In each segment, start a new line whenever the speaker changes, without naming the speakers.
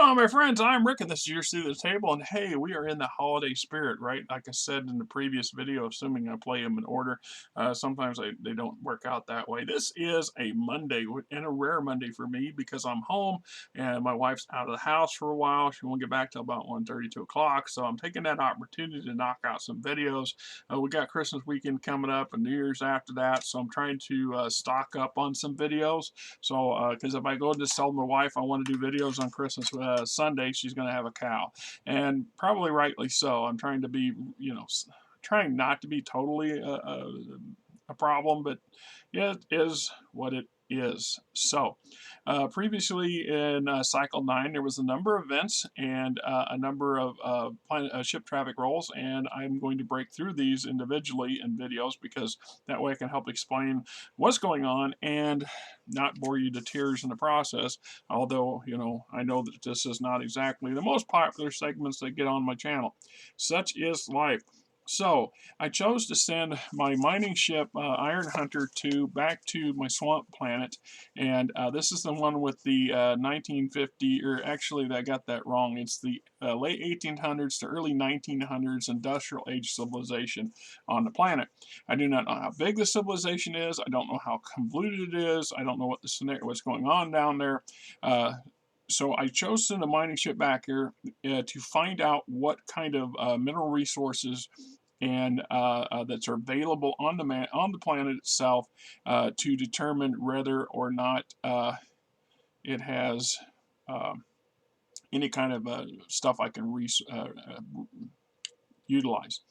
Hello, my friends. I'm Rick, and this is your seat at the table. And hey, we are in the holiday spirit, right? Like I said in the previous video, assuming I play them in order. Sometimes they don't work out that way. This is a Monday, and a rare Monday for me because I'm home and my wife's out of the house for a while. She won't get back till about 1:30, 2 o'clock. So I'm taking that opportunity to knock out some videos. We got Christmas weekend coming up and New Year's after that. So I'm trying to stock up on some videos. So, because if I go to tell my wife I want to do videos on Christmas Sunday, she's going to have a cow, and probably rightly so. I'm trying to be, trying not to be totally a problem, but it is what it is. So, previously in Cycle 9, there was a number of events and a number of ship traffic rolls, and I'm going to break through these individually in videos because that way I can help explain what's going on and not bore you to tears in the process. Although, I know that this is not exactly the most popular segments that get on my channel. Such is life. So I chose to send my mining ship Iron Hunter 2 back to my swamp planet, and this is the one with the 1950, or actually I got that wrong. It's the late 1800s to early 1900s industrial age civilization on the planet. I do not know how big the civilization is. I don't know how convoluted it is. I don't know what the scenario, what's going on down there. So I chose to send a mining ship back here to find out what kind of mineral resources and that's available on the planet itself to determine whether or not it has any kind of stuff I can utilize.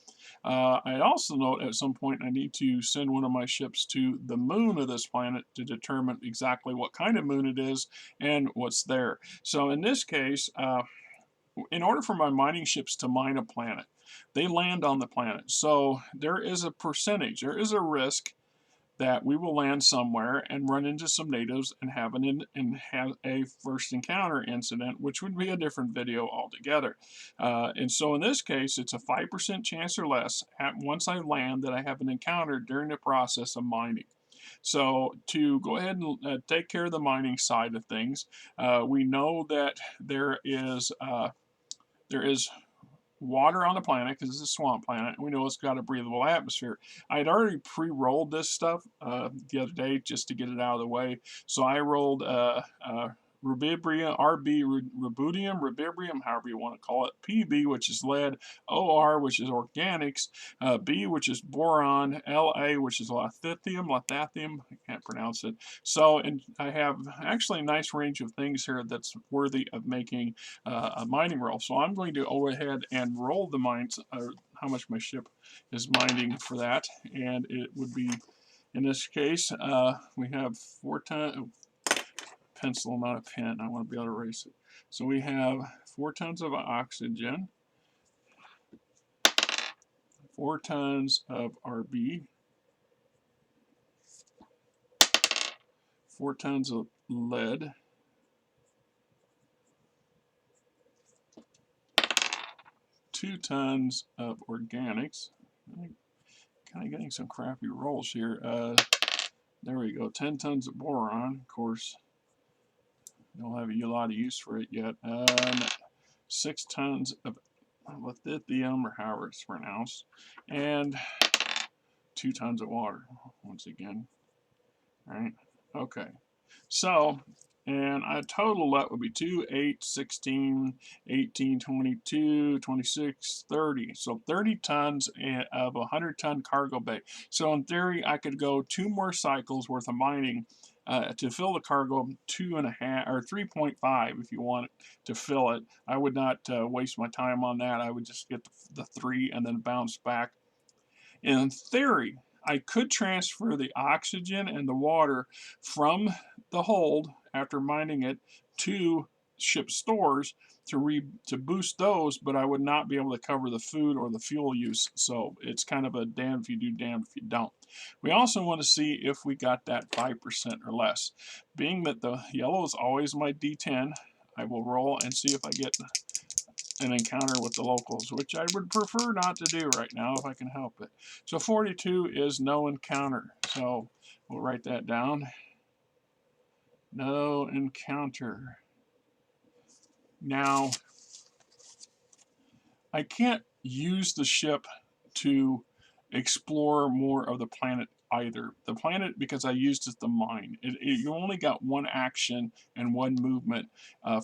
I also note at some point I need to send one of my ships to the moon of this planet to determine exactly what kind of moon it is and what's there. So in this case, in order for my mining ships to mine a planet, they land on the planet. So there is a percentage, there is a risk that we will land somewhere and run into some natives and have a first encounter incident, which would be a different video altogether. And so in this case, it's a 5% chance or less once I land that I have an encounter during the process of mining. So to go ahead and take care of the mining side of things, we know that there is water on the planet because it's a swamp planet. We know it's got a breathable atmosphere. I had already pre-rolled this stuff the other day just to get it out of the way. So I rolled rubidium, RB, rubidium, however you want to call it, PB, which is lead, OR, which is organics, B, which is boron, LA, which is lathium, I can't pronounce it. So, and I have actually a nice range of things here that's worthy of making a mining roll. So I'm going to go ahead and roll the mines, how much my ship is mining for that, and it would be, in this case, we have 4 tons, pencil, not a pen. I want to be able to erase it. So we have 4 tons of oxygen, 4 tons of RB, 4 tons of lead, 2 tons of organics. I'm kind of getting some crappy rolls here. There we go. 10 tons of boron. Of course, don't have a lot of use for it yet. 6 tons of lithium, or however it's pronounced, and 2 tons of water. Once again, all right. Okay. So, and a total that would be 2, 8, 16, 18, 22, 26, 30. So 30 tons of a 100-ton cargo bay. So in theory, I could go 2 more cycles worth of mining to fill the cargo, 2.5 or 3.5 if you want to fill it. I would not waste my time on that. I would just get the 3 and then bounce back. In theory, I could transfer the oxygen and the water from the hold after mining it to ship stores to boost those, but I would not be able to cover the food or the fuel use. So it's kind of a damned if you do, damned if you don't. We also want to see if we got that 5% or less. Being that the yellow is always my D10, I will roll and see if I get an encounter with the locals, which I would prefer not to do right now if I can help it. So 42 is no encounter. So we'll write that down. No encounter. Now, I can't use the ship to explore more of the planet either. The planet, because I used as the mine, you only got one action and one movement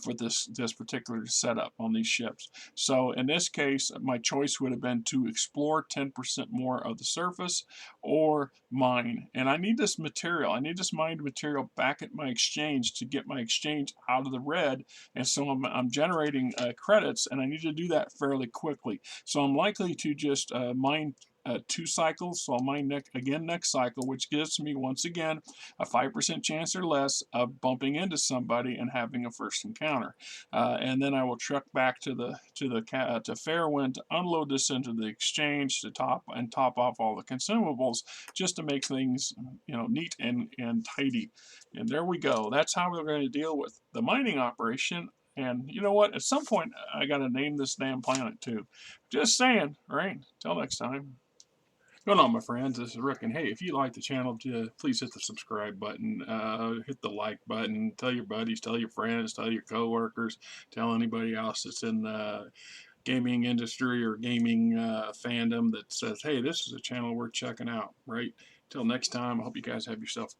for this particular setup on these ships. So in this case, my choice would have been to explore 10% more of the surface or mine. And I need this material. I need this mined material back at my exchange to get my exchange out of the red. And so I'm generating credits, and I need to do that fairly quickly. So I'm likely to just mine 2 cycles, so I'll mine again next cycle, which gives me once again a 5% chance or less of bumping into somebody and having a first encounter. And then I will truck back to Fairwind to unload this into the exchange to top off all the consumables, just to make things neat and tidy. And there we go. That's how we're going to deal with the mining operation. And you know what? At some point, I got to name this damn planet too. Just saying, right? Till next time. Going on, my friends, this is Rick, and hey, if you like the channel, please hit the subscribe button, hit the like button, tell your buddies, tell your friends, tell your coworkers, tell anybody else that's in the gaming industry or gaming fandom that says, hey, this is a channel worth checking out, right? Till next time, I hope you guys have yourself